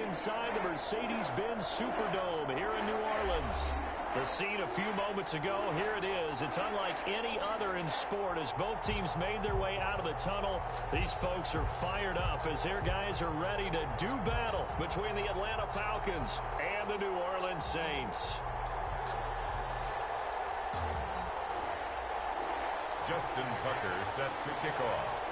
inside the Mercedes-Benz Superdome here in New Orleans. The scene a few moments ago, here it is. It's unlike any other in sport as both teams made their way out of the tunnel. These folks are fired up as their guys are ready to do battle between the Atlanta Falcons and the New Orleans Saints. Justin Tucker set to kick off.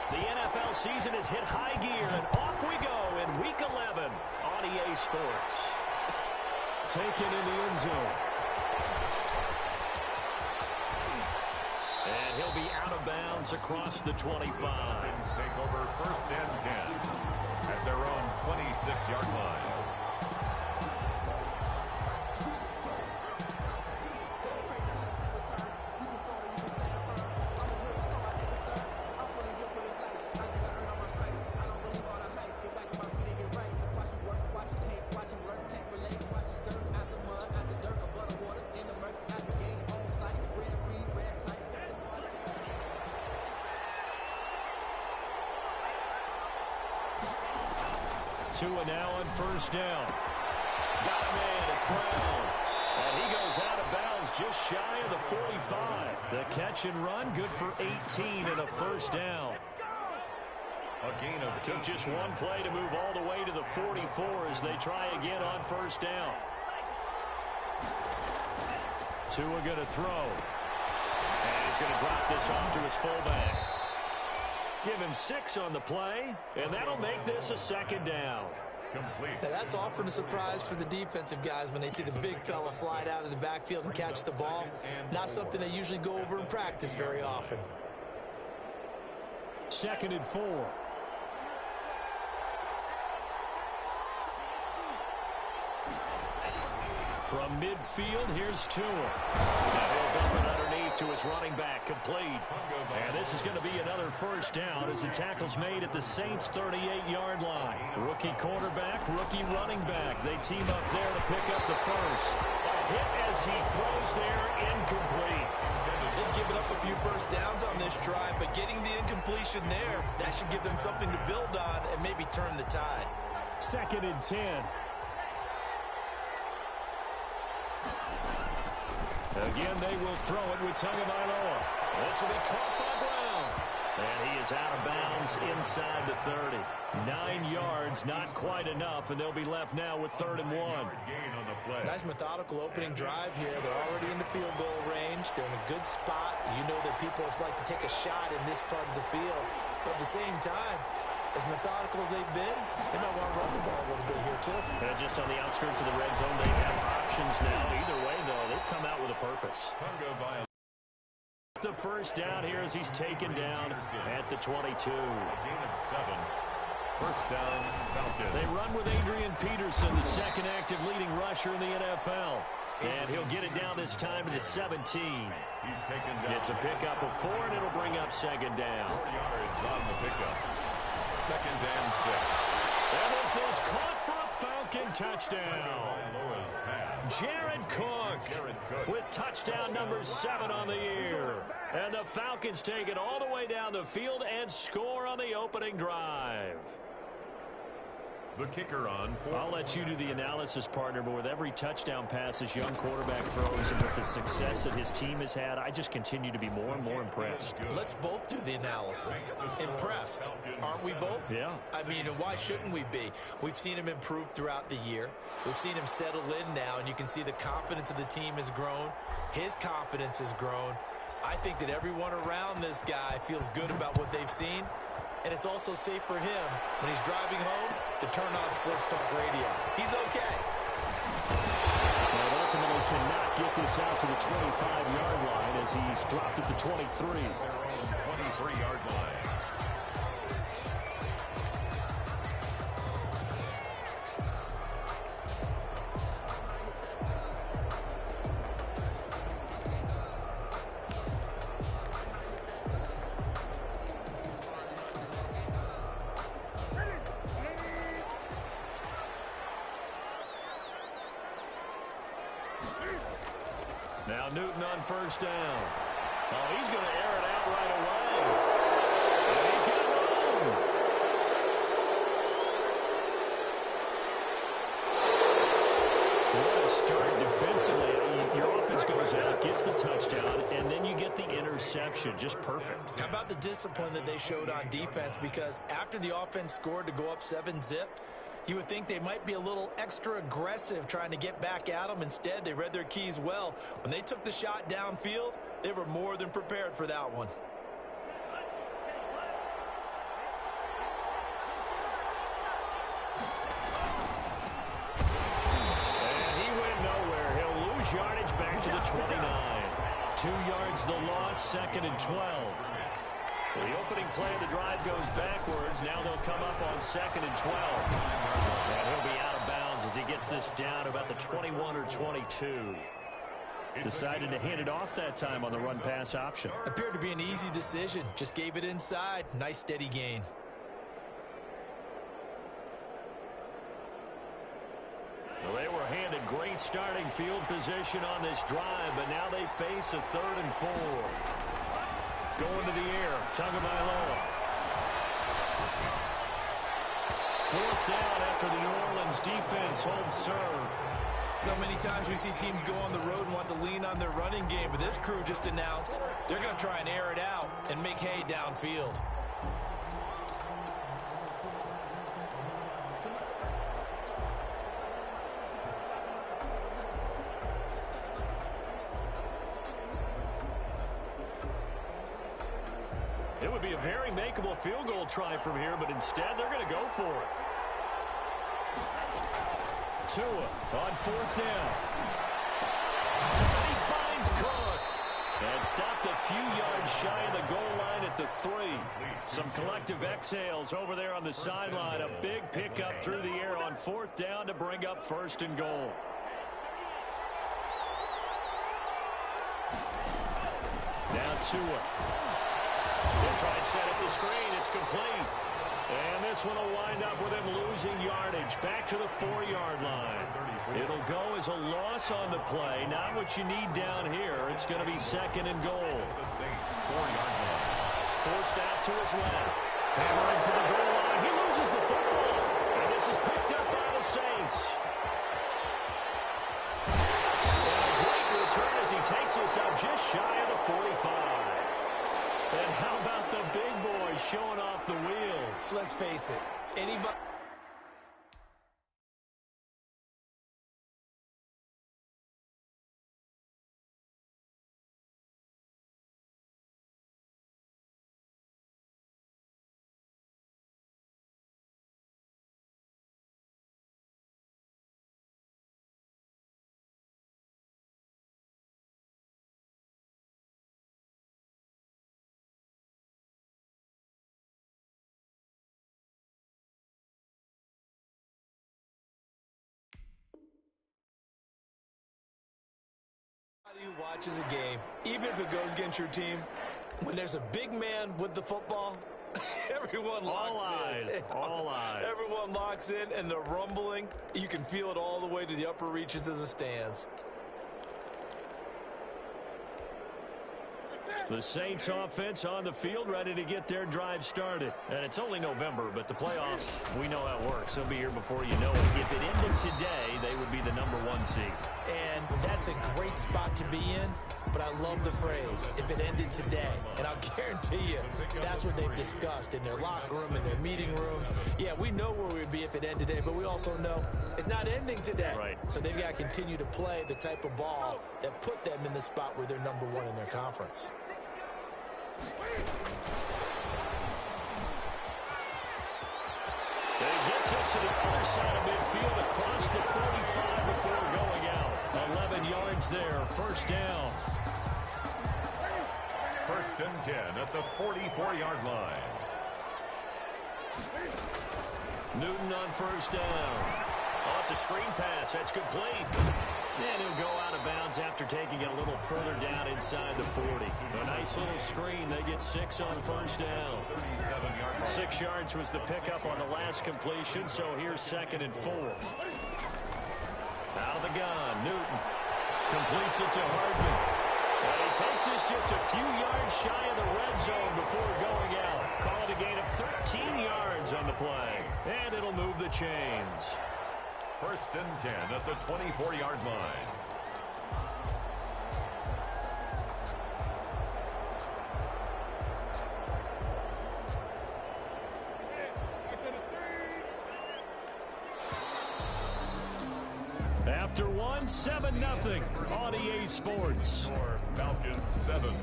The NFL season has hit high gear, and off we go in Week 11 on EA Sports. Taken in the end zone. And he'll be out of bounds across the 25. Falcons take over 1st and 10 at their own 26-yard line. Tua now on 1st down. Got a man, it's Brown. And he goes out of bounds just shy of the 45. The catch and run, good for 18 and a 1st down. A gain of Took just one play to move all the way to the 44 as they try again on 1st down. Tua going to throw. And he's going to drop this off to his fullback. Give him 6 on the play, and that'll make this a 2nd down. Complete. Now that's often a surprise for the defensive guys when they see the big fella slide out of the backfield and catch the ball. Not something they usually go over in practice very often. 2nd and 4. From midfield, here's Tua. Now he'll dump it underneath to his running back, complete. And this is going to be another 1st down as the tackle's made at the Saints' 38-yard line. Rookie quarterback, rookie running back. They team up there to pick up the 1st. A hit as he throws there, incomplete. They've given up a few 1st downs on this drive, but getting the incompletion there, that should give them something to build on and maybe turn the tide. 2nd and 10. Again, they will throw it with Tagovailoa. This will be caught by Brown. And he is out of bounds inside the 30. 9 yards, not quite enough, and they'll be left now with 3rd and 1. Nice methodical opening drive here. They're already in the field goal range. They're in a good spot. You know that people like to take a shot in this part of the field. But at the same time, as methodical as they've been, they might want to run the ball a little bit here, too. And just on the outskirts of the red zone, they have options now. Either way, though, they've come out with a purpose. The 1st down here as he's taken down at the 22. Gain of 7. 1st down, Falcons. They run with Adrian Peterson, the 2nd active leading rusher in the NFL. And he'll get it down this time to the 17. He's taken down. It's a pickup of 4, and it'll bring up 2nd down. 4 yards on the pickup. 2nd and 6. And this is caught for a Falcon touchdown. Jared Cook with touchdown number 7 on the year. And the Falcons take it all the way down the field and score on the opening drive. The kicker on. I'll let you do the analysis, partner, but with every touchdown pass this young quarterback throws and with the success that his team has had, I just continue to be more and more impressed. Let's both do the analysis. Impressed. Aren't we both? Yeah. I mean, why shouldn't we be? We've seen him improve throughout the year. We've seen him settle in now, and you can see the confidence of the team has grown. His confidence has grown. I think that everyone around this guy feels good about what they've seen. And it's also safe for him when he's driving home to turn on Sports Talk Radio. He's okay. But ultimately cannot get this out to the 25-yard line as he's dropped at the 23. Their own 23-yard line. Now Newton on 1st down. Oh, he's going to air it out right away. And he's got room. start defensively. Your offense goes out, gets the touchdown, and then you get the interception. Just perfect. How about the discipline that they showed on defense? Because after the offense scored to go up 7-zip, you would think they might be a little extra aggressive trying to get back at them. Instead, they read their keys well. When they took the shot downfield, they were more than prepared for that one. Yardage back to the 29. 2 yards the loss, 2nd and 12. The opening play of the drive goes backwards. Now they'll come up on 2nd and 12. And he'll be out of bounds as he gets this down about the 21 or 22. Decided to hand it off that time on the run-pass option. Appeared to be an easy decision. Just gave it inside. Nice steady gain. Well, they were handed great starting field position on this drive, but now they face a 3rd and 4. Going to the air, Tagovailoa. 4th down after the New Orleans defense holds serve. So many times we see teams go on the road and want to lean on their running game, but this crew just announced they're going to try and air it out and make hay downfield. It would be a very makeable field goal try from here, but instead they're going to go for it. Tua on 4th down. And he finds Cook. And stopped a few yards shy of the goal line at the 3. Some collective exhales over there on the sideline. A big pickup through the air on 4th down to bring up 1st and goal. Now Tua. They'll try and set up the screen. It's complete. And this one will wind up with him losing yardage back to the 4-yard line. It'll go as a loss on the play. Not what you need down here. It's going to be 2nd and goal. Forced out to his left. Hammering for the goal line. He loses the football. And this is picked up by the Saints. And a great return as he takes us up just shy of the 45. And how about the big boy showing off the wheels? Let's face it, anybody... Who watches a game, even if it goes against your team, when there's a big man with the football, everyone locks in. All eyes. Everyone locks in, and the rumbling, you can feel it all the way to the upper reaches of the stands. The Saints offense on the field ready to get their drive started. And it's only November, but the playoffs, we know how it works. They'll be here before you know it. If it ended today, they would be the #1 seed. And that's a great spot to be in, but I love the phrase, if it ended today. And I'll guarantee you, that's what they've discussed in their locker room, in their meeting rooms. Yeah, we know where we'd be if it ended today, but we also know it's not ending today. Right. So they've got to continue to play the type of ball that put them in the spot where they're #1 in their conference. He gets us to the other side of midfield across the 45 before going out. 11 yards there, 1st down. 1st and 10 at the 44-yard line. Newton on 1st down. Oh, it's a screen pass. That's complete. And he'll go out of bounds after taking it a little further down inside the 40. A nice little screen. They get 6 on 1st down. 6 yards was the pickup on the last completion, so here's 2nd and 4. Out of the gun, Newton completes it to Hardman. And he takes us just a few yards shy of the red zone before going out. Call it a gain of 13 yards on the play. And it'll move the chains. first and 10 at the 24-yard line. After one, 7-0 on EA Sports. Falcons 7,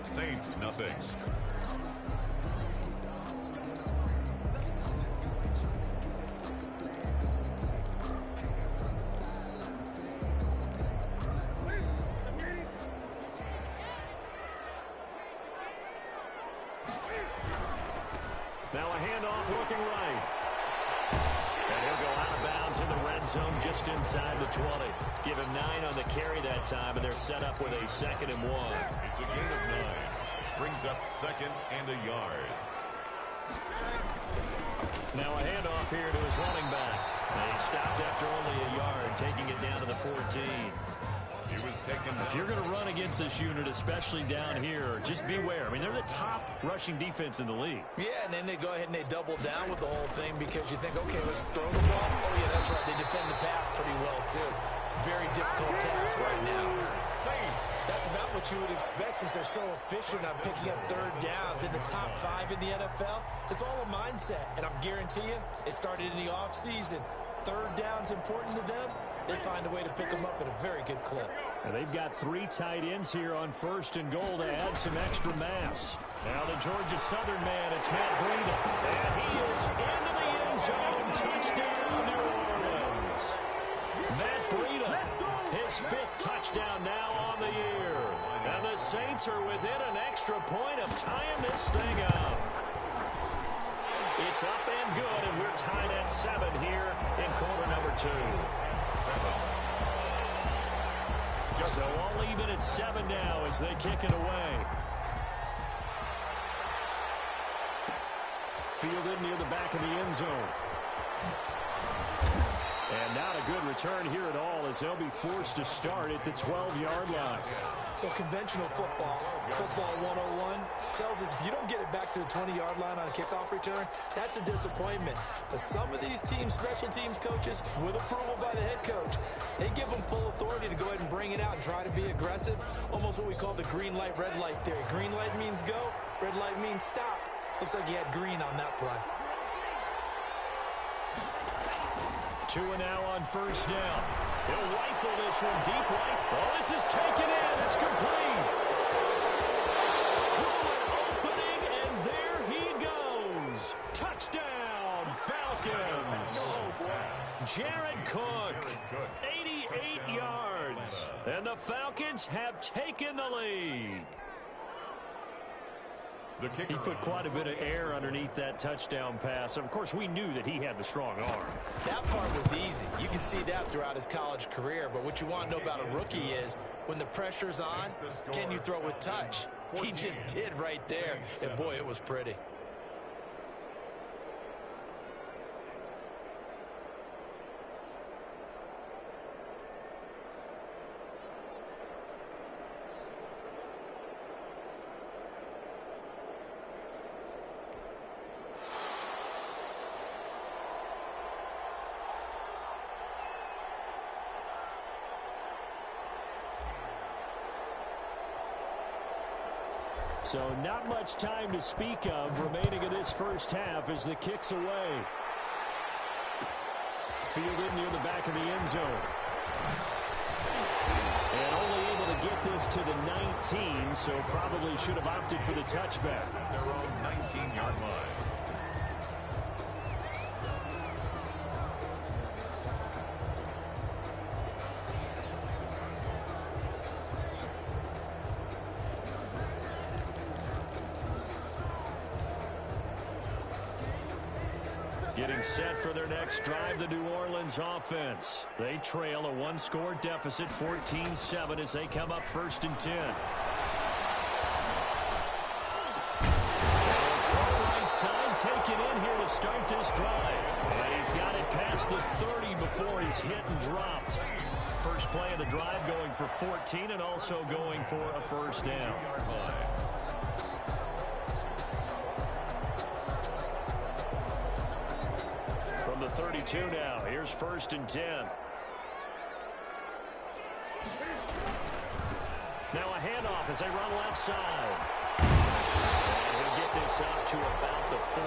Saints nothing. Now a handoff looking right. And he'll go out of bounds in the red zone just inside the 20. Give him 9 on the carry that time, and they're set up with a 2nd and 1. It's a gain of 9. Brings up 2nd and a yard. Now a handoff here to his running back. And he stopped after only a yard, taking it down to the 14. He was taken. If you're going to run against this unit, especially down here, just beware. I mean, they're the top rushing defense in the league. Yeah, and then they go ahead and they double down with the whole thing because you think, okay, let's throw the ball. Oh, yeah, that's right. They defend the pass pretty well, too. Very difficult task right now. That's about what you would expect since they're so efficient on picking up 3rd downs in the top 5 in the NFL. It's all a mindset, and I'm guarantee you, it started in the offseason. 3rd down's important to them. They find a way to pick them up at a very good clip. Now they've got 3 tight ends here on 1st and goal to add some extra mass. Now the Georgia Southern man, it's Matt Breida. And he is into the end zone. Touchdown, New Orleans. Matt Breida, his 5th touchdown now on the year. And the Saints are within an extra point of tying this thing up. It's up and good, and we're tied at 7 here in quarter number 2. So all even at 7 now as they kick it away. Fielded near the back of the end zone. And not a good return here at all as they'll be forced to start at the 12-yard line. Well, conventional football 101, tells us if you don't get it back to the 20-yard line on a kickoff return, that's a disappointment. But some of these teams, special teams coaches, with approval by the head coach, they give them full authority to go ahead and bring it out and try to be aggressive, almost what we call the green light, red light theory. Green light means go, red light means stop. Looks like he had green on that play. 2 now on 1st down. He'll rifle this one deep right. Oh, this is taken in. It's complete. Through an opening, and there he goes. Touchdown, Falcons. Jared Cook, 88 yards. And the Falcons have taken the lead. He put quite a bit of air underneath that touchdown pass. Of course, we knew that he had the strong arm. That part was easy. You can see that throughout his college career. But what you want to know about a rookie is when the pressure's on, can you throw with touch? He just did right there. And, boy, it was pretty. So not much time to speak of remaining in this first half as the kick's away. Fielded near the back of the end zone. And only able to get this to the 19, so probably should have opted for the touchback. Their own 19-yard line. Getting set for their next drive, the New Orleans offense. They trail a 1-score deficit, 14-7, as they come up 1st and 10. Far right side taken in here to start this drive. And he's got it past the 30 before he's hit and dropped. First play of the drive going for 14 and also going for a 1st down. From the 32 now, here's here's 1st and 10. Now a handoff as they run left side. And he'll get this up to about the 40.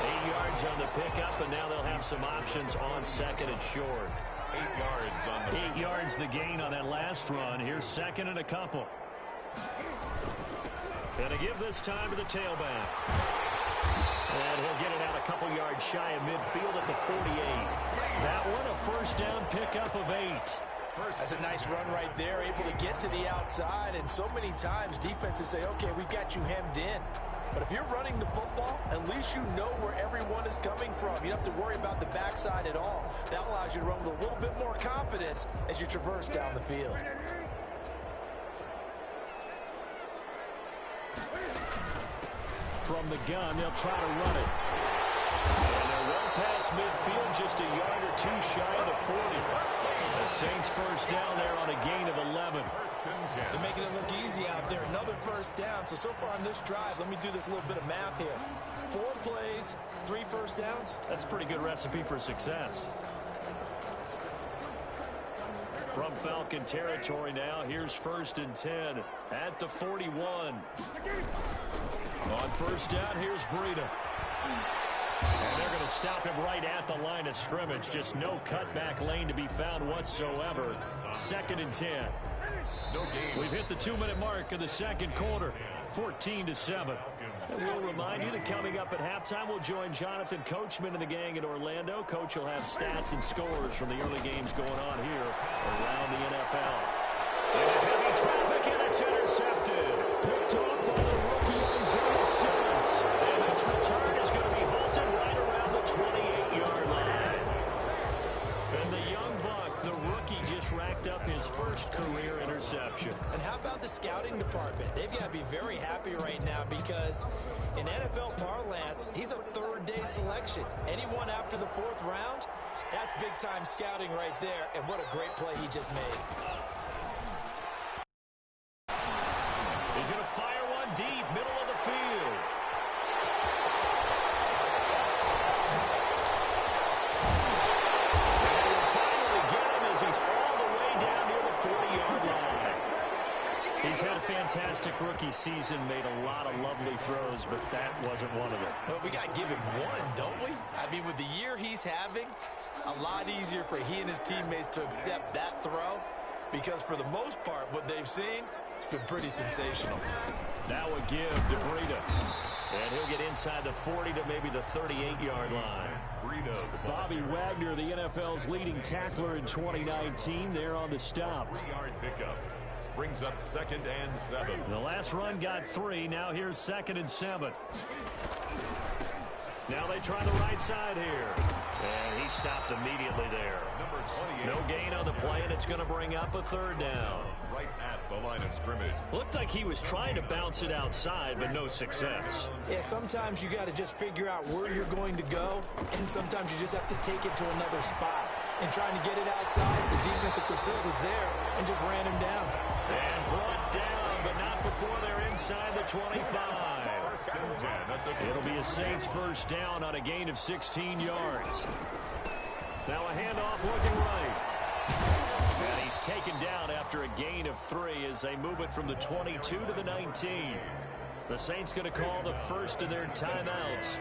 8 yards on the pickup, and now they'll have some options on 2nd and short. 8 yards on the 8 yards the gain on that last run. Here's 2nd and a couple. Gonna give this time to the tailback. And he'll get it out a couple yards shy of midfield at the 48. That one a 1st down pickup of 8. That's a nice run right there, able to get to the outside. And so many times defenses say, okay, we've got you hemmed in. But if you're running the football, at least you know where everyone is coming from. You don't have to worry about the backside at all. That allows you to run with a little bit more confidence as you traverse down the field. From the gun, they'll try to run it. And they're well past midfield, just a yard or 2 shy of the 40. The Saints 1st down there on a gain of 11. They're making it look easy out there. Another 1st down. So far on this drive, let me do this little bit of math here. 4 plays, 3 1st downs. That's a pretty good recipe for success. From Falcon territory now, here's 1st and 10 at the 41. On 1st down, here's Breida. And they're going to stop him right at the line of scrimmage. Just no cutback lane to be found whatsoever. 2nd and 10. We've hit the 2-minute mark of the 2nd quarter. 14-7. And we'll remind you that coming up at halftime, we'll join Jonathan Coachman and the gang in Orlando. Coach will have stats and scores from the early games going on here around the NFL. Into heavy traffic, and it's intercepted. Picked off by the rookie Isaiah Simmons. And this return is going to be halted right around the 28-yard line. And the young buck, the rookie, just racked up his 1st career interception. And how about the scouting department? They've got to be very happy right now because in NFL parlance, he's a 3rd-day selection. Anyone after the 4th round, that's big-time scouting right there. And what a great play he just made. He's going to fire one deep, middle of the field. And they will finally get him as he's all the way down near the 40-yard line. He's had a fantastic rookie season, made a lot of lovely throws, but that wasn't one of them. Well, we got to give him one, don't we? I mean, with the year he's having, a lot easier for he and his teammates to accept that throw because for the most part, what they've seen, it's been pretty sensational. That would give to Breida. And he'll get inside the 40 to maybe the 38-yard line. Bobby Wagner, the NFL's leading tackler in 2019, there on the stop. 3-yard pickup. Brings up 2nd and 7. The last run got 3. Now here's 2nd and 7. Now they try the right side here. And he stopped immediately there. Number 28. No gain on the play, and it's going to bring up a 3rd down. Right at the line of scrimmage. Looked like he was trying to bounce it outside, but no success. Yeah, sometimes you got to just figure out where you're going to go, and sometimes you just have to take it to another spot. And trying to get it outside, the defensive pursuit was there and just ran him down. And brought down, but not before they're inside the 25. It'll be a Saints 1st down on a gain of 16 yards. Now a handoff looking right. And he's taken down after a gain of 3 as they move it from the 22 to the 19. The Saints going to call the first of their timeouts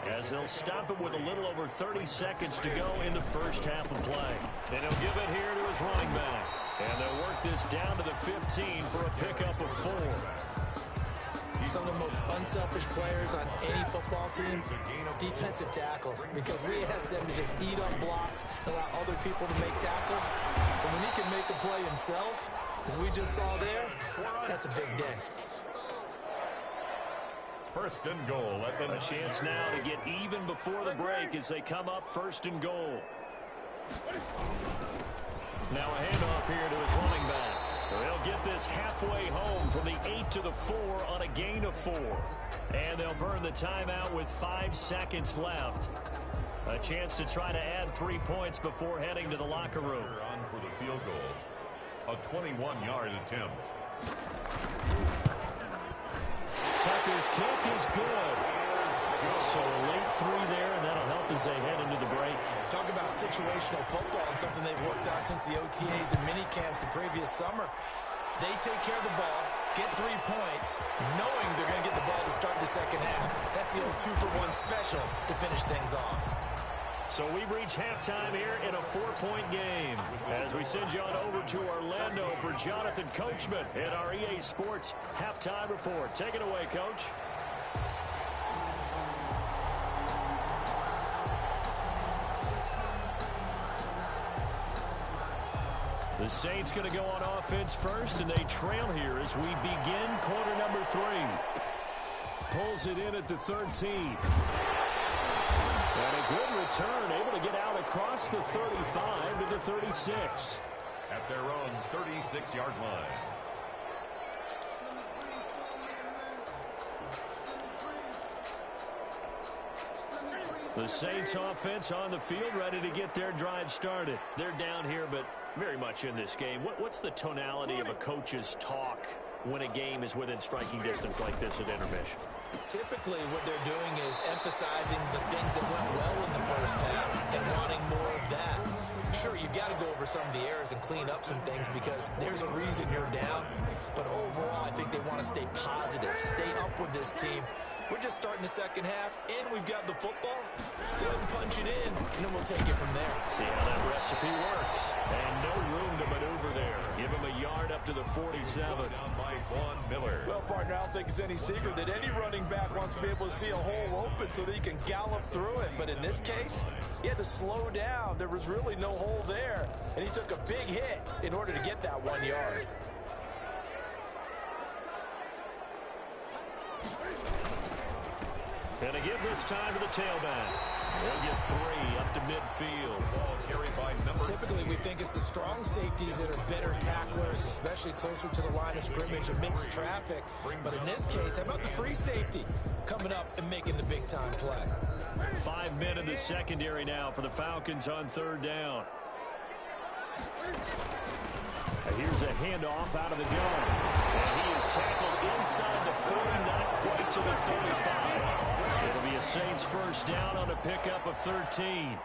as they'll stop it with a little over 30 seconds to go in the 1st half of play. And he'll give it here to his running back. And they'll work this down to the 15 for a pickup of 4. Some of the most unselfish players on any football team, defensive tackles, because we ask them to just eat up blocks, allow other people to make tackles. But when he can make a play himself, as we just saw there, that's a big day. 1st and goal. A chance now to get even before the break as they come up 1st and goal. Now a handoff here to his running back. They'll get this halfway home from the 8 to the 4 on a gain of 4. And they'll burn the timeout with 5 seconds left. A chance to try to add 3 points before heading to the locker room. On for the field goal. A 21-yard attempt. Tucker's kick is good. So a late 3 there, and that'll help as they head into the break. Talk about situational football and something they've worked on since the OTAs and mini camps the previous summer. They take care of the ball, get 3 points, knowing they're going to get the ball to start the second half. That's the old 2-for-1 special to finish things off. So we've reached halftime here in a 4-point game. As we send you on over to Orlando for Jonathan Coachman at our EA Sports Halftime Report. Take it away, Coach. The Saints going to go on offense first, and they trail here as we begin quarter number 3. Pulls it in at the 13. And a good return, able to get out across the 35 to the 36. At their own 36-yard line. The Saints offense on the field, ready to get their drive started. They're down here, but very much in this game. What's the tonality of a coach's talk when a game is within striking distance like this at intermission? Typically, what they're doing is emphasizing the things that went well in the first half and wanting more of that. Sure, you've got to go over some of the errors and clean up some things because there's a reason you're down. But overall, I think they want to stay positive, stay up with this team. We're just starting the second half, and we've got the football. Let's go ahead and punch it in, and then we'll take it from there. See how that recipe works. And no room to maneuver there. Give him a yard up to the 47. Down by Vaughn Miller. Well, partner, I don't think it's any secret that any running back wants to be able to see a hole open so that he can gallop through it. But in this case, he had to slow down. There was really no hole there, and he took a big hit in order to get that 1 yard. And to give this time to the tailback. They'll get 3 up to midfield. Ball carried by number. Typically, we think it's the strong safeties that are better tacklers, especially closer to the line of scrimmage amidst traffic. But in this case, how about the free safety coming up and making the big-time play? 5 men in the secondary now for the Falcons on 3rd down. Here's a handoff out of the gun. And he is tackled inside the 40, not quite to the 35. It'll be a Saints first down on a pickup of 13.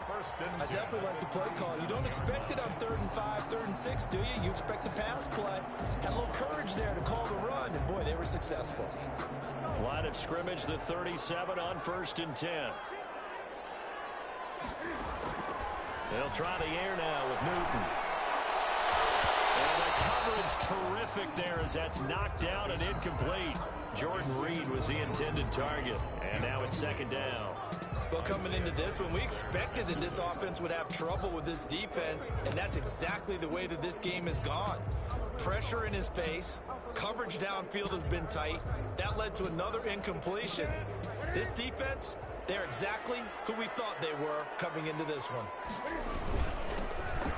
I definitely like the play call. You don't expect it on 3rd and 5, 3rd and 6, do you? You expect a pass play. Had a little courage there to call the run, and boy, they were successful. Line of scrimmage, the 37 on 1st and 10. They'll try the air now with Newton. And the coverage terrific there as that's knocked down and incomplete. Jordan Reed was the intended target. And now it's 2nd down. Well, coming into this one, we expected that this offense would have trouble with this defense, and that's exactly the way that this game has gone. Pressure in his face. Coverage downfield has been tight. That led to another incompletion. This defense, they're exactly who we thought they were coming into this one.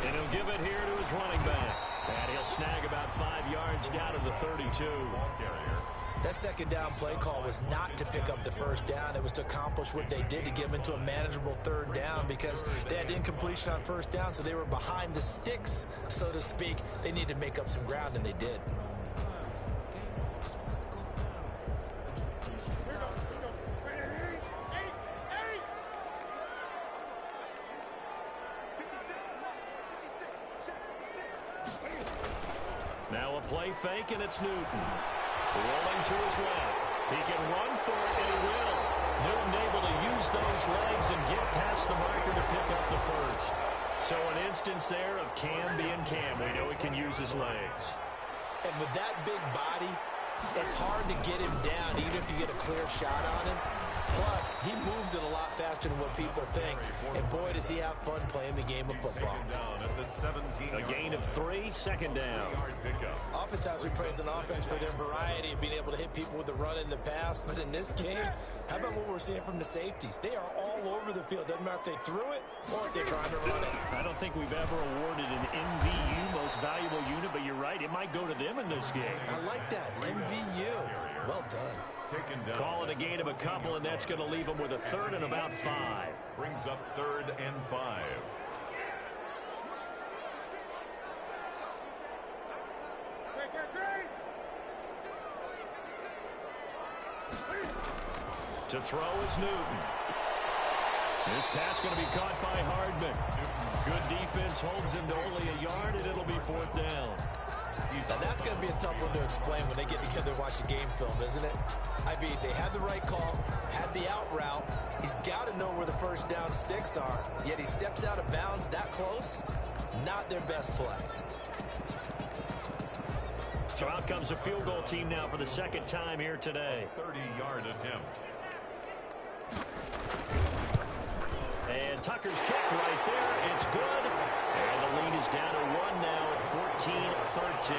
And he'll give it here to his running back. And he'll snag about 5 yards down to the 32. That 2nd down play call was not to pick up the 1st down. It was to accomplish what they did to get them into a manageable 3rd down because they had incompletion on 1st down, so they were behind the sticks, so to speak. They needed to make up some ground, and they did. Now a play fake, and it's Newton. Rolling to his left. He can run for it, and he will. Newton able to use those legs and get past the marker to pick up the 1st. So an instance there of Cam being Cam. We know he can use his legs. And with that big body, it's hard to get him down even if you get a clear shot on him. Plus, he moves it a lot faster than what people think. And boy, does he have fun playing the game of football. A gain of 3, 2nd down. Oftentimes we praise an offense for their variety of being able to hit people with the run in the pass. But in this game, how about what we're seeing from the safeties? They are all over the field. Doesn't matter if they threw it or if they're trying to run it. I don't think we've ever awarded an MVU, most valuable unit, but you're right. It might go to them in this game. I like that. MVU. Well done. Call it a gain of a couple, and that's going to leave them with a 3rd and about 5. Brings up 3rd and 5. To throw is Newton. This pass going to be caught by Hardman. Good defense holds him to only a yard, and it'll be 4th down. Now that's going to be a tough one to explain when they get together and watch the game film, isn't it? I mean, they had the right call, had the out route. He's got to know where the first down sticks are, yet he steps out of bounds that close. Not their best play. So out comes a field goal team now for the second time here today. 30-yard attempt. And Tucker's kick right there. It's good. And the lead is down to 1 now, 14-13.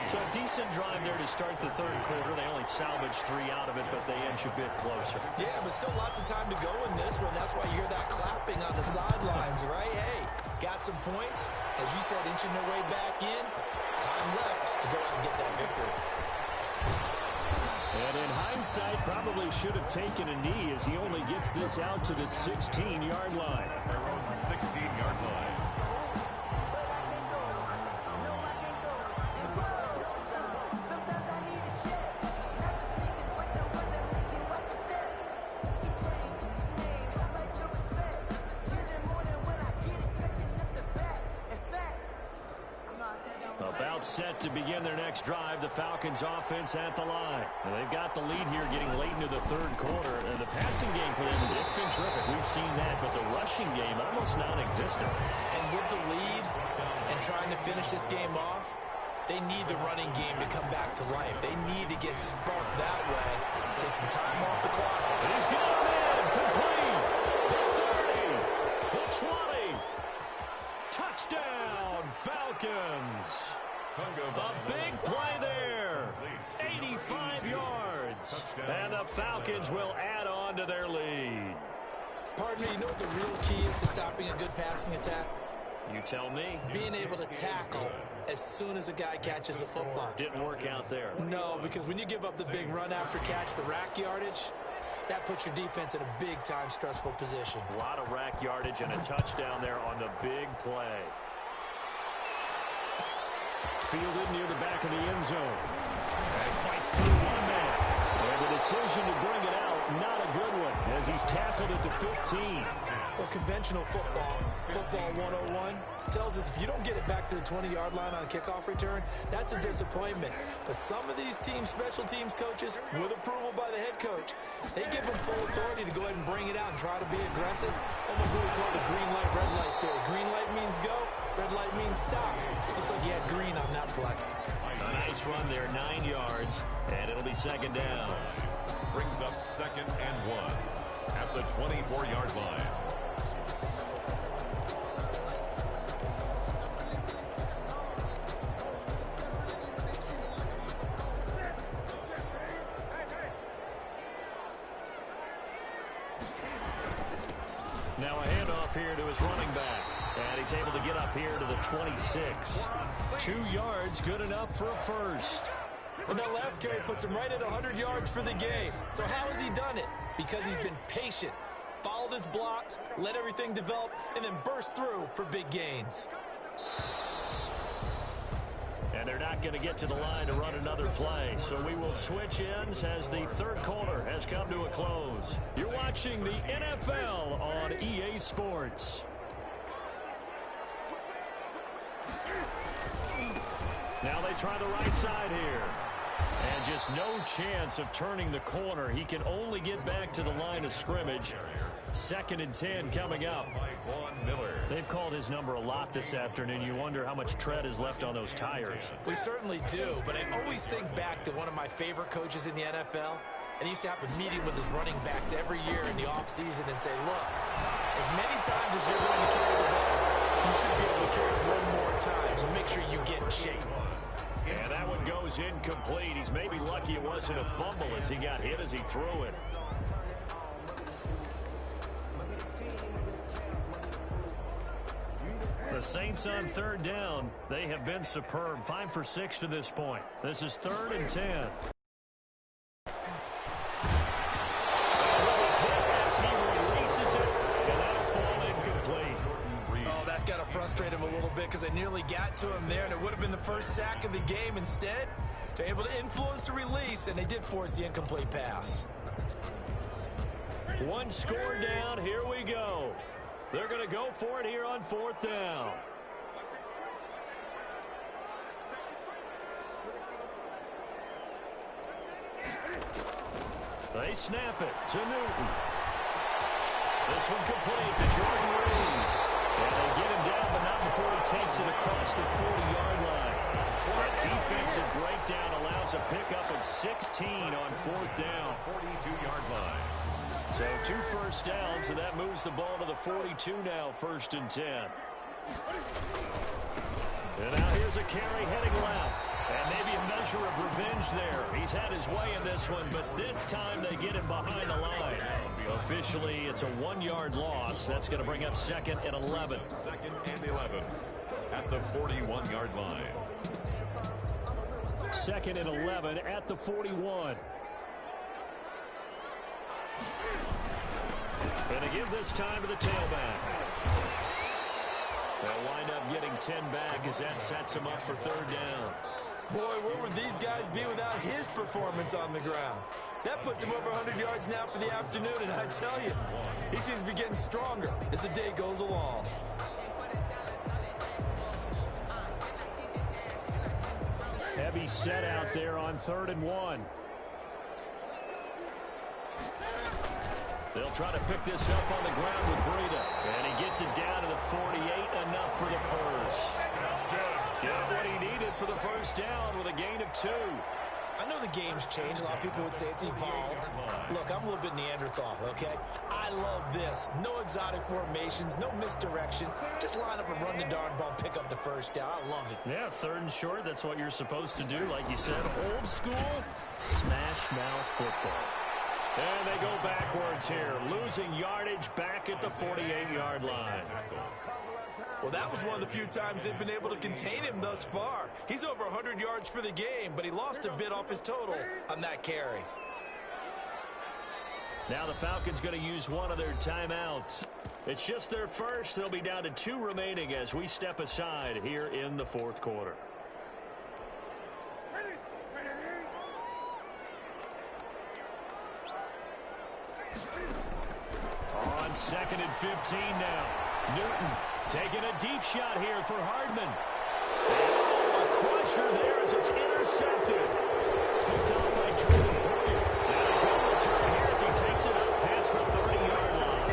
So a decent drive there to start the third quarter. They only salvaged 3 out of it, but they inch a bit closer. Yeah, but still lots of time to go in this one. That's why you hear that clapping on the sidelines, right? Hey, got some points. As you said, inching their way back in. Time left to go out and get that victory. And in hindsight, probably should have taken a knee as he only gets this out to the 16-yard line. Their own 16-yard line. About set to begin their next drive, the Falcons offense at the line. And they've got the lead here getting late into the third quarter. And the passing game for them, it's been terrific. We've seen that, but the rushing game almost non-existent. And with the lead and trying to finish this game off, they need the running game to come back to life. They need to get sparked that way. Take some time off the clock. He's got him in. Complete. The 30. The 20. Touchdown, Falcons. A big play there. 85 yards. And the Falcons will add on to their lead. Pardon me, you know what the real key is to stopping a good passing attack? You tell me. Being able to tackle as soon as a guy catches the football. Didn't work out there. No, because when you give up the big run after catch, the rack yardage, that puts your defense in a big-time stressful position. A lot of rack yardage and a touchdown there on the big play. Fielded near the back of the end zone. And fights through one man. And the decision to bring it out, not a good one, as he's tackled at the 15. Well, conventional football 101, tells us if you don't get it back to the 20-yard line on a kickoff return, that's a disappointment. But some of these teams, special teams coaches, with approval by the head coach, they give them full authority to go ahead and bring it out and try to be aggressive. Almost what we call the green light, red light theory. Green light means go, red light means stop. Looks like he had green on that play. A nice run there, 9 yards, and it'll be second down. Brings up 2nd and 1 at the 24-yard line. Now a handoff here to his running back. And he's able to get up here to the 26. 2 yards, good enough for a first. And that last carry puts him right at 100 yards for the game. So how has he done it? Because he's been patient, followed his blocks, let everything develop, and then burst through for big gains. And they're not going to get to the line to run another play. So we will switch ends as the third quarter has come to a close. You're watching the NFL on EA Sports. Now they try the right side here. And just no chance of turning the corner. He can only get back to the line of scrimmage. 2nd and 10 coming up. They've called his number a lot this afternoon. You wonder how much tread is left on those tires. We certainly do, but I always think back to one of my favorite coaches in the NFL. And he used to have a meeting with his running backs every year in the offseason and say, look, as many times as you're going to carry the ball, you should be able to carry it one more time, so make sure you get in shape. And that one goes incomplete. He's maybe lucky it wasn't a fumble as he got hit as he threw it. The Saints on 3rd down. They have been superb. 5 for 6 to this point. This is 3rd and 10. As he releases it, and that'll fall incomplete. Oh, that's got to frustrate him a little bit because they nearly got to him there, and it would have been the first sack of the game. Instead, they're able to influence the release, and they did force the incomplete pass. One score down. Here we go. They're going to go for it here on 4th down. They snap it to Newton. This one complete to Jordan Reed. And they get him down, but not before he takes it across the 40-yard line. That defensive breakdown allows a pickup of 16 on 4th down. 42-yard line. So 2 first downs, and that moves the ball to the 42 now, 1st and 10. And now here's a carry heading left. And maybe a measure of revenge there. He's had his way in this one, but this time they get him behind the line. Officially, it's a 1-yard loss. That's going to bring up 2nd and 11. 2nd and 11 at the 41-yard line. 2nd and 11 at the 41. And to give this time to the tailback. They'll wind up getting 10 back as that sets him up for 3rd down. Boy, where would these guys be without his performance on the ground? That puts him over 100 yards now for the afternoon, and I tell you, he seems to be getting stronger as the day goes along. Heavy set out there on 3rd and 1. They'll try to pick this up on the ground with Breida. And he gets it down to the 48, enough for the first. Got what he needed for the first down with a gain of 2. I know the game's changed. A lot of people would say it's evolved. Look, I'm a little bit Neanderthal, okay? I love this. No exotic formations, no misdirection. Just line up and run the darn ball, pick up the first down. I love it. Yeah, 3rd and short, that's what you're supposed to do. Like you said, old school, smash mouth football. And they go backwards here, losing yardage back at the 48-yard line. Well, that was one of the few times they've been able to contain him thus far. He's over 100 yards for the game, but he lost a bit off his total on that carry. Now the Falcons going to use one of their timeouts. It's just their first. They'll be down to 2 remaining as we step aside here in the 4th quarter. On 2nd and 15 now. Newton taking a deep shot here for Hardman. Oh, a crusher there as it's intercepted. Picked up by Jordan Poyer. And a good return here as he takes it up past the 30-yard line.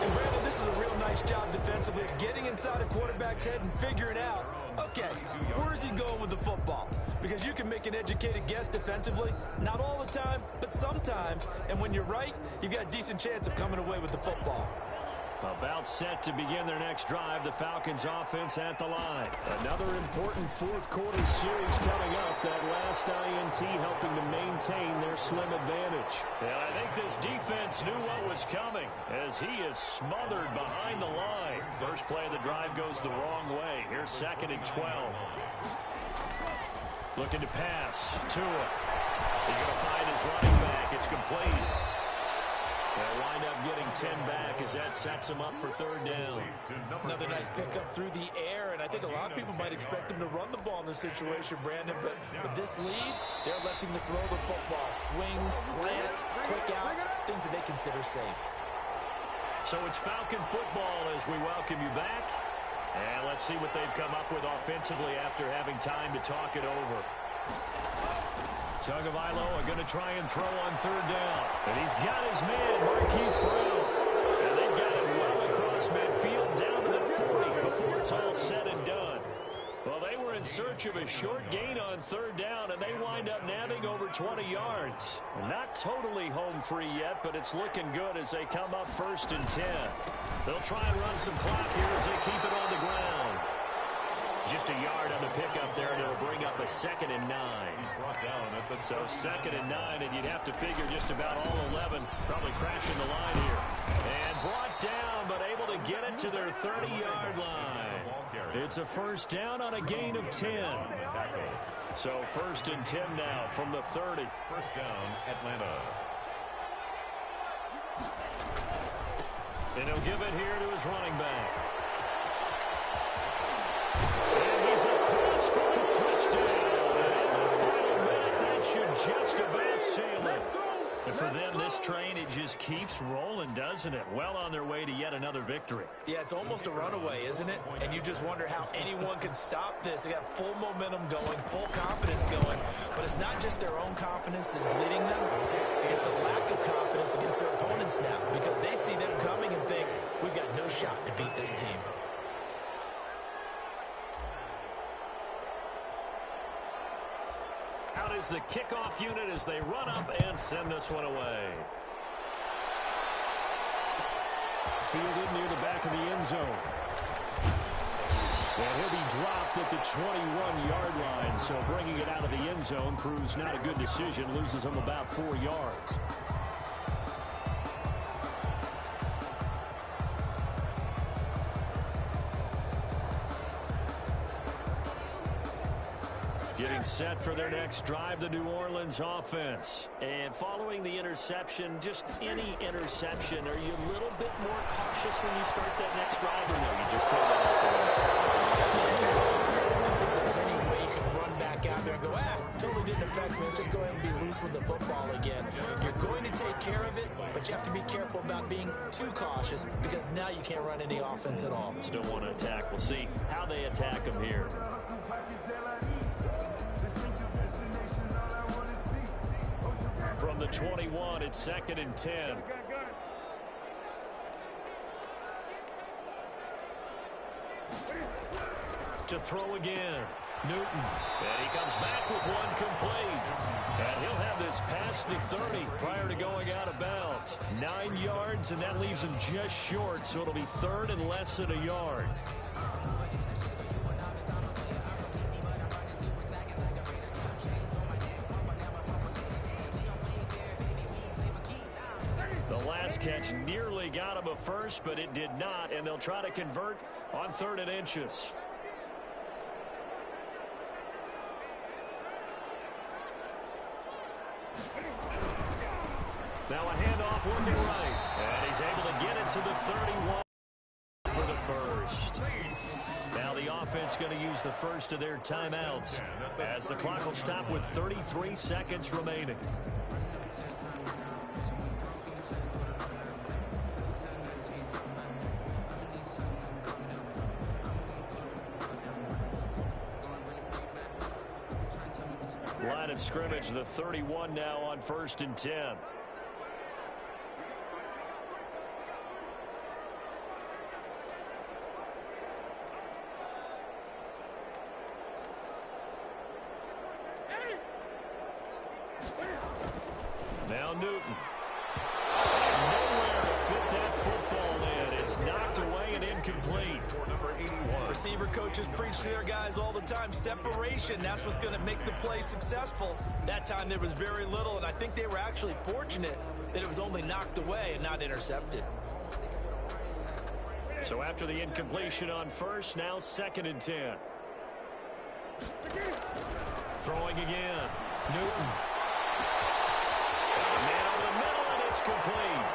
And Brandon, this is a real nice job defensively of getting inside a quarterback's head and figuring out, okay, where's he going with the football? Because you can make an educated guess defensively, not all the time, but sometimes. And when you're right, you've got a decent chance of coming away with the football. About set to begin their next drive, the Falcons offense at the line. Another important 4th quarter series coming up. That last INT helping to maintain their slim advantage. And I think this defense knew what was coming as he is smothered behind the line. First play of the drive goes the wrong way. Here's 2nd and 12. Looking to pass. Tua. He's going to find his running back. It's complete. They'll wind up getting 10 back as that sets him up for 3rd down. Another nice pickup through the air, and I think a lot of people might expect him to run the ball in this situation, Brandon, but with this lead, they're electing to throw the football. Swings, slants, quick outs, things that they consider safe. So it's Falcon football as we welcome you back. And let's see what they've come up with offensively after having time to talk it over. Tagovailoa going to try and throw on 3rd down. And he's got his man, Marquise Brown. And they've got him well across midfield down to the 40 before it's all said and done. Well, they were in search of a short gain on 3rd down, and they wind up nabbing over 20 yards. Not totally home free yet, but it's looking good as they come up 1st and 10. They'll try and run some clock here as they keep it on the ground. Just a yard on the pickup there, and it'll bring up a 2nd and 9. So 2nd and 9, and you'd have to figure just about all 11 probably crashing the line here. And brought down, but able to get it to their 30-yard line. It's a 1st down on a gain of 10. So 1st and 10 now from the 30. 1st down, Atlanta. And he'll give it here to his running back. And he's across for a touchdown. And in the final minute, that should just about seal it. The for them, this train, it just keeps rolling, doesn't it? Well on their way to yet another victory. Yeah, it's almost a runaway, isn't it? And you just wonder how anyone can stop this. They got full momentum going, full confidence going. But it's not just their own confidence that's leading them. It's the lack of confidence against their opponents now, because they see them coming and think, we've got no shot to beat this team. Out is the kickoff unit as they run up and send this one away. Fielded near the back of the end zone. And he'll be dropped at the 21-yard line, so bringing it out of the end zone proves not a good decision, loses him about 4 yards. Getting set for their next drive, the New Orleans offense. And following the interception, just any interception, are you a little bit more cautious when you start that next drive, or no, you just throw that out there? I don't think that there's any way you can run back out there and go, totally didn't affect me. Let's just go ahead and be loose with the football again. You're going to take care of it, but you have to be careful about being too cautious, because now you can't run any offense at all. Still want to attack. We'll see how they attack them here. From the 21, it's 2nd and 10. To throw again. Newton. And he comes back with one complete. And he'll have this past the 30 prior to going out of bounds. 9 yards, and that leaves him just short, so it'll be 3rd and less than a yard. The last catch nearly got him a first, but it did not, and they'll try to convert on 3rd and inches. Now a handoff looking right, and he's able to get it to the 31 for the first. Now the offense going to use the first of their timeouts as the clock will stop with 33 seconds remaining. Line of scrimmage, the 31 now on 1st and 10. Now Newton. Nowhere to fit that football in. It's knocked away and incomplete. Number 81. Receiver coaches preach to their guys all the time. Separation, that's what's going to make the play successful. That time there was very little, and I think they were actually fortunate that it was only knocked away and not intercepted. So after the incompletion on first, now 2nd and 10. Throwing again. Newton. Man over the middle, and it's complete.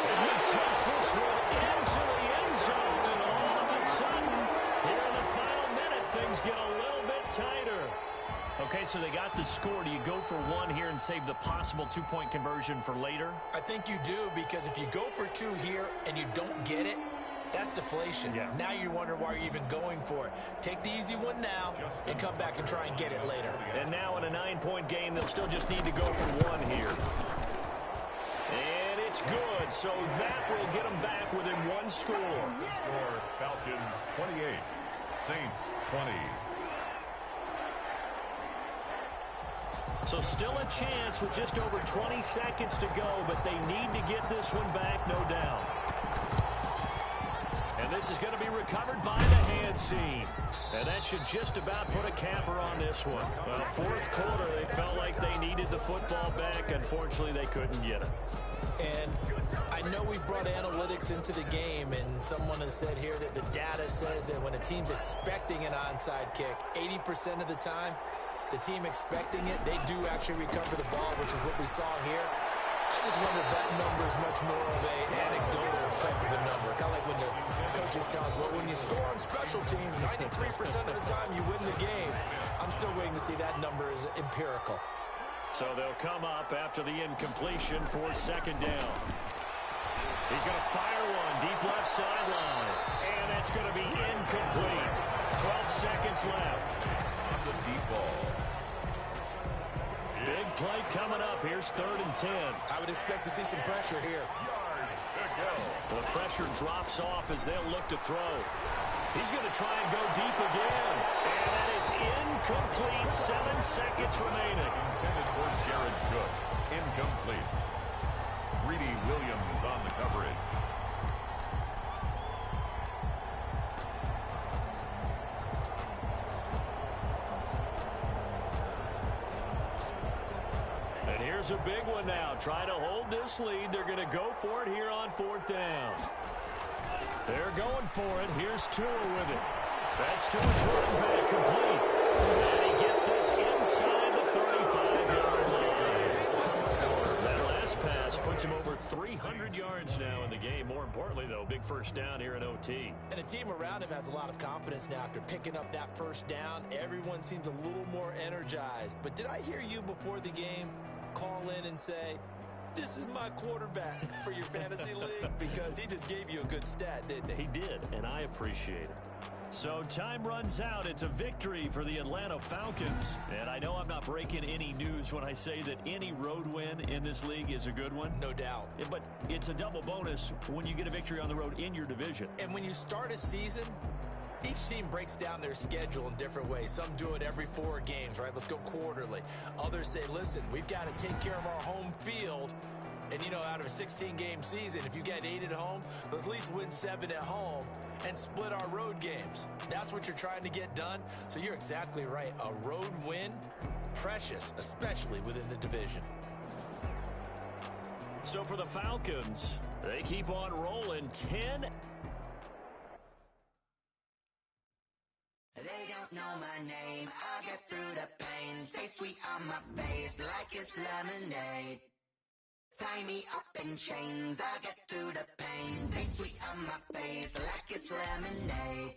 And he takes this one into the end zone, and all of a sudden, here in the final minute, things get a little bit tighter. Okay, so they got the score. Do you go for one here and save the possible 2-point conversion for later? I think you do, because if you go for 2 here and you don't get it, that's deflation. Yeah. Now you wonder why you're even going for it. Take the easy one now and come back and try and get it later. And now in a 9-point game, they'll still just need to go for 1 here. And it's good, so that will get them back within 1 score. The score, Falcons 28, Saints 20. So still a chance with just over 20 seconds to go, but they need to get this one back, no doubt. And this is going to be recovered by the hands team. And that should just about put a capper on this one. Well, 4th quarter, they felt like they needed the football back. Unfortunately, they couldn't get it. And I know we brought analytics into the game, and someone has said here that the data says that when a team's expecting an onside kick, 80% of the time, the team expecting it, they do actually recover the ball, which is what we saw here. I just wonder if that number is much more of an anecdotal type of a number. Kind of like when the coaches tell us, well, when you score on special teams, 93% of the time you win the game. I'm still waiting to see that number is empirical. So they'll come up after the incompletion for second down. He's going to fire one deep left sideline. And it's going to be incomplete. 12 seconds left. On the deep ball. Big play coming up. Here's 3rd and 10. I would expect to see some pressure here. Yards to go. The pressure drops off as they'll look to throw. He's going to try and go deep again. And that is incomplete. 7 seconds remaining. Intended for Jared Cook. Incomplete. Greedy Williams on the coverage. And here's a big one now. Trying to hold this lead. They're going to go for it here on 4th down. They're going for it. Here's Tua with it. That's Tua's running back complete. And he gets this inside the 35-yard line. That last pass puts him over 300 yards now in the game. More importantly, though, big first down here in OT. And the team around him has a lot of confidence now after picking up that first down. Everyone seems a little more energized. But did I hear you before the game call in and say, this is my quarterback for your fantasy league? Because he just gave you a good stat, didn't he? He did, and I appreciate it. So time runs out. It's a victory for the Atlanta Falcons. And I know I'm not breaking any news when I say that any road win in this league is a good one. No doubt. But it's a double bonus when you get a victory on the road in your division. And when you start a season, each team breaks down their schedule in different ways. Some do it every 4 games, right? Let's go quarterly. Others say, listen, we've got to take care of our home field. And, you know, out of a 16-game season, if you get 8 at home, let's at least win 7 at home and split our road games. That's what you're trying to get done. So you're exactly right. A road win, precious, especially within the division. So for the Falcons, they keep on rolling 10. They don't know my name. I get through the pain. Taste sweet on my face like it's lemonade. Tie me up in chains. I get through the pain. Taste sweet on my face like it's lemonade.